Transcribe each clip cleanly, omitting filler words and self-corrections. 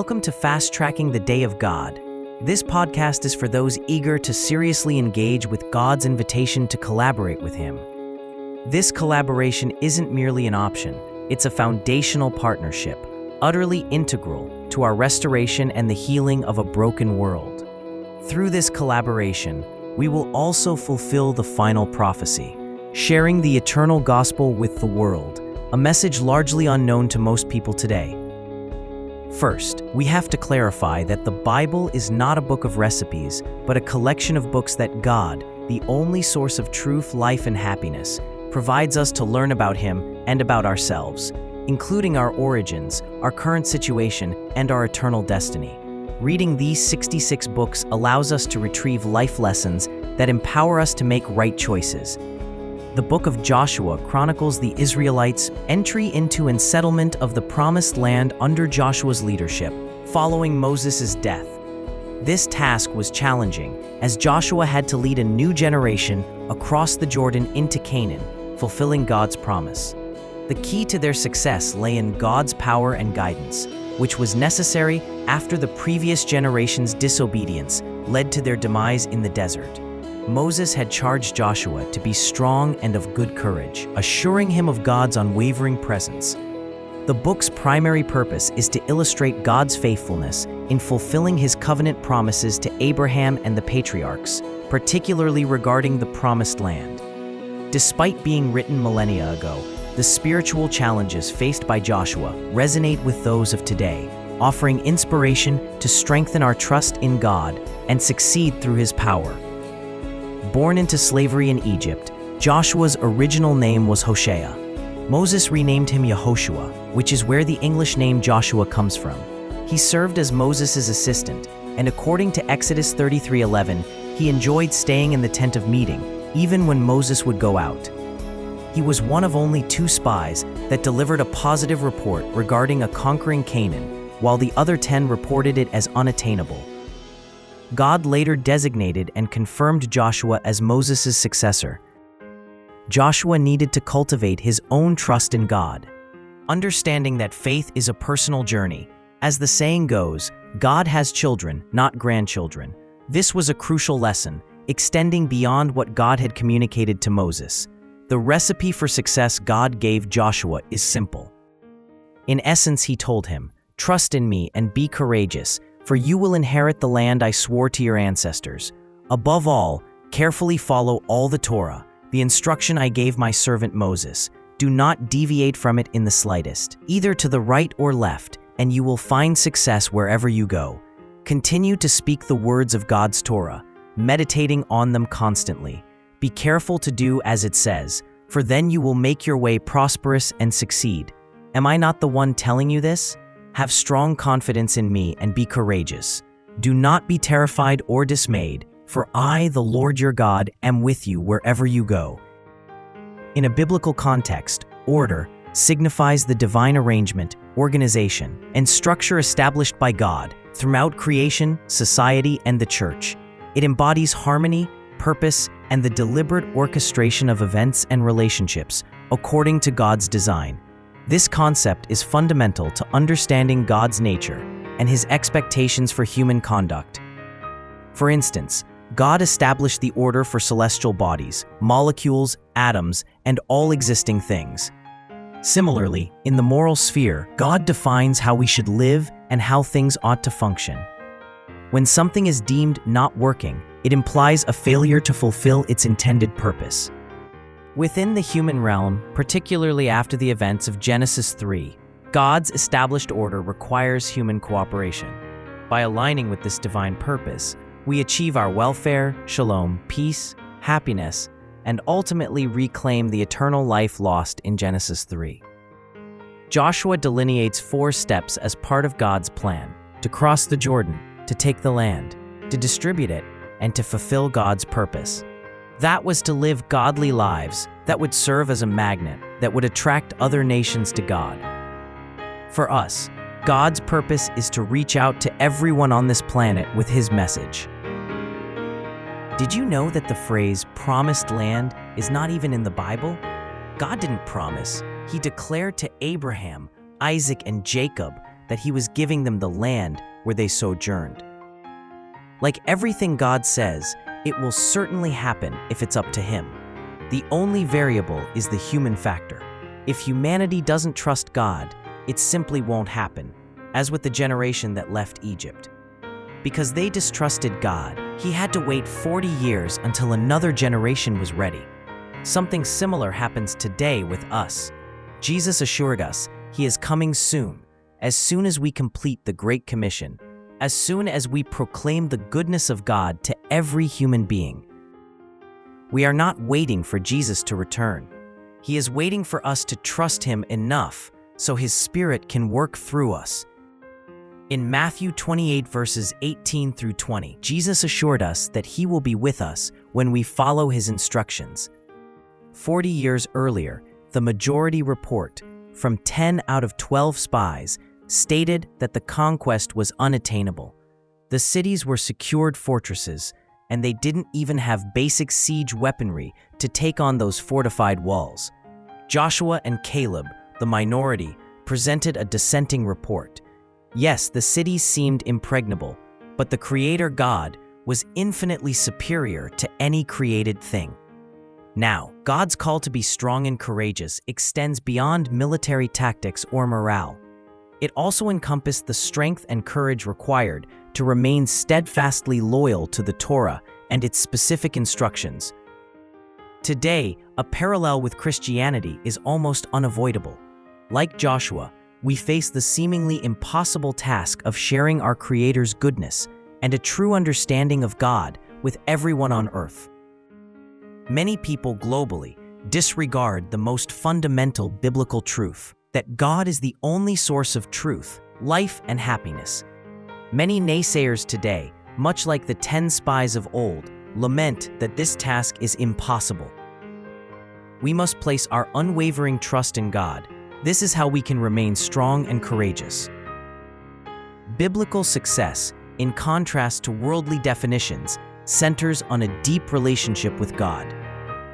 Welcome to Fast Tracking the Day of God. This podcast is for those eager to seriously engage with God's invitation to collaborate with Him. This collaboration isn't merely an option, it's a foundational partnership, utterly integral to our restoration and the healing of a broken world. Through this collaboration, we will also fulfill the final prophecy, sharing the eternal gospel with the world, a message largely unknown to most people today. First, we have to clarify that the Bible is not a book of recipes, but a collection of books that God, the only source of truth, life, and happiness, provides us to learn about Him and about ourselves, including our origins, our current situation, and our eternal destiny. Reading these 66 books allows us to retrieve life lessons that empower us to make right choices. The book of Joshua chronicles the Israelites' entry into and settlement of the Promised Land under Joshua's leadership, following Moses' death. This task was challenging, as Joshua had to lead a new generation across the Jordan into Canaan, fulfilling God's promise. The key to their success lay in God's power and guidance, which was necessary after the previous generation's disobedience led to their demise in the desert. Moses had charged Joshua to be strong and of good courage, assuring him of God's unwavering presence. The book's primary purpose is to illustrate God's faithfulness in fulfilling His covenant promises to Abraham and the patriarchs, particularly regarding the Promised Land. Despite being written millennia ago, the spiritual challenges faced by Joshua resonate with those of today, offering inspiration to strengthen our trust in God and succeed through His power. Born into slavery in Egypt, Joshua's original name was Hoshea. Moses renamed him Yehoshua, which is where the English name Joshua comes from. He served as Moses' assistant, and according to Exodus 33:11, he enjoyed staying in the tent of meeting, even when Moses would go out. He was one of only 2 spies that delivered a positive report regarding a conquering Canaan, while the other 10 reported it as unattainable. God later designated and confirmed Joshua as Moses' successor. Joshua needed to cultivate his own trust in God, understanding that faith is a personal journey. As the saying goes, God has children, not grandchildren. This was a crucial lesson, extending beyond what God had communicated to Moses. The recipe for success God gave Joshua is simple. In essence, He told him, "Trust in me and be courageous, for you will inherit the land I swore to your ancestors. Above all, carefully follow all the Torah, the instruction I gave my servant Moses. Do not deviate from it in the slightest, either to the right or left, and you will find success wherever you go. Continue to speak the words of God's Torah, meditating on them constantly. Be careful to do as it says, for then you will make your way prosperous and succeed. Am I not the one telling you this? Have strong confidence in me and be courageous. Do not be terrified or dismayed, for I, the Lord your God, am with you wherever you go." In a biblical context, order signifies the divine arrangement, organization, and structure established by God throughout creation, society, and the church. It embodies harmony, purpose, and the deliberate orchestration of events and relationships according to God's design. This concept is fundamental to understanding God's nature and His expectations for human conduct. For instance, God established the order for celestial bodies, molecules, atoms, and all existing things. Similarly, in the moral sphere, God defines how we should live and how things ought to function. When something is deemed not working, it implies a failure to fulfill its intended purpose. Within the human realm, particularly after the events of Genesis 3, God's established order requires human cooperation. By aligning with this divine purpose, we achieve our welfare, shalom, peace, happiness, and ultimately reclaim the eternal life lost in Genesis 3. Joshua delineates 4 steps as part of God's plan: to cross the Jordan, to take the land, to distribute it, and to fulfill God's purpose. That was to live godly lives that would serve as a magnet that would attract other nations to God. For us, God's purpose is to reach out to everyone on this planet with His message. Did you know that the phrase "promised land" is not even in the Bible? God didn't promise. He declared to Abraham, Isaac, and Jacob that he was giving them the land where they sojourned. Like everything God says, it will certainly happen if it's up to him. The only variable is the human factor. If humanity doesn't trust God, it simply won't happen, as with the generation that left Egypt. Because they distrusted God, he had to wait 40 years until another generation was ready. Something similar happens today with us. Jesus assured us he is coming soon as we complete the Great Commission, as soon as we proclaim the goodness of God to every human being. We are not waiting for Jesus to return. He is waiting for us to trust him enough so his Spirit can work through us. In Matthew 28 verses 18 through 20, Jesus assured us that he will be with us when we follow his instructions. 40 years earlier, the majority report, from 10 out of 12 spies, stated that the conquest was unattainable. The cities were secured fortresses, and they didn't even have basic siege weaponry to take on those fortified walls. Joshua and Caleb, the minority, presented a dissenting report. Yes, the cities seemed impregnable, but the Creator God was infinitely superior to any created thing. Now, God's call to be strong and courageous extends beyond military tactics or morale. It also encompassed the strength and courage required to remain steadfastly loyal to the Torah and its specific instructions. Today, a parallel with Christianity is almost unavoidable. Like Joshua, we face the seemingly impossible task of sharing our Creator's goodness and a true understanding of God with everyone on earth. Many people globally disregard the most fundamental biblical truth, that God is the only source of truth, life, and happiness. Many naysayers today, much like the 10 spies of old, lament that this task is impossible. We must place our unwavering trust in God. This is how we can remain strong and courageous. Biblical success, in contrast to worldly definitions, centers on a deep relationship with God.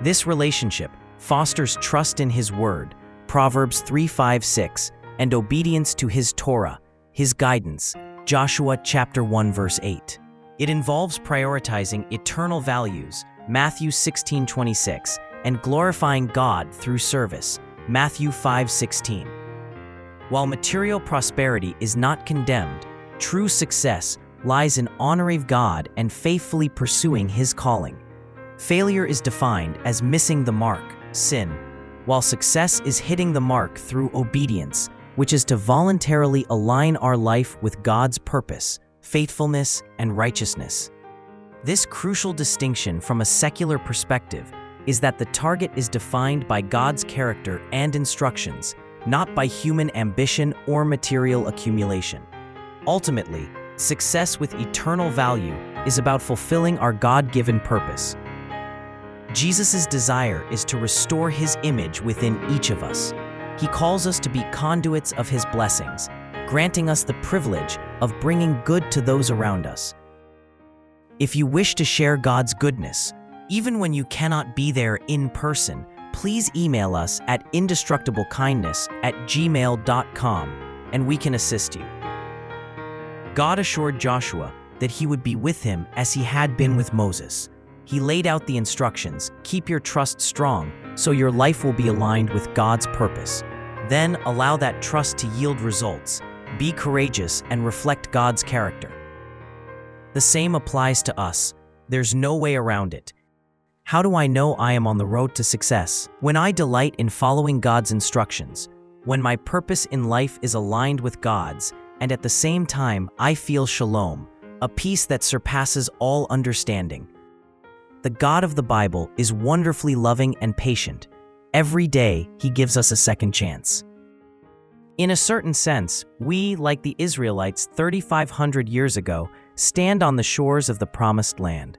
This relationship fosters trust in His Word, Proverbs 3:5-6, and obedience to His Torah, His guidance, Joshua chapter 1 verse 8. It involves prioritizing eternal values, Matthew 16:26, and glorifying God through service, Matthew 5:16. While material prosperity is not condemned, true success lies in honoring God and faithfully pursuing His calling. Failure is defined as missing the mark, sin, while success is hitting the mark through obedience, which is to voluntarily align our life with God's purpose, faithfulness, and righteousness. This crucial distinction from a secular perspective is that the target is defined by God's character and instructions, not by human ambition or material accumulation. Ultimately, success with eternal value is about fulfilling our God-given purpose. Jesus' desire is to restore His image within each of us. He calls us to be conduits of His blessings, granting us the privilege of bringing good to those around us. If you wish to share God's goodness, even when you cannot be there in person, please email us at indestructiblekindness@gmail.com and we can assist you. God assured Joshua that He would be with him as He had been with Moses. He laid out the instructions: keep your trust strong so your life will be aligned with God's purpose. Then allow that trust to yield results. Be courageous and reflect God's character. The same applies to us. There's no way around it. How do I know I am on the road to success? When I delight in following God's instructions, when my purpose in life is aligned with God's, and at the same time I feel shalom, a peace that surpasses all understanding. The God of the Bible is wonderfully loving and patient. Every day, He gives us a second chance. In a certain sense, we, like the Israelites 3,500 years ago, stand on the shores of the Promised Land.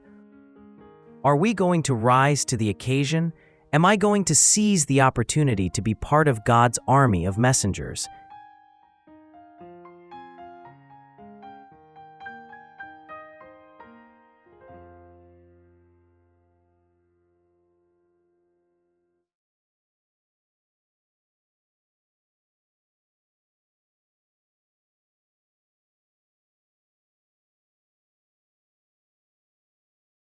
Are we going to rise to the occasion? Am I going to seize the opportunity to be part of God's army of messengers,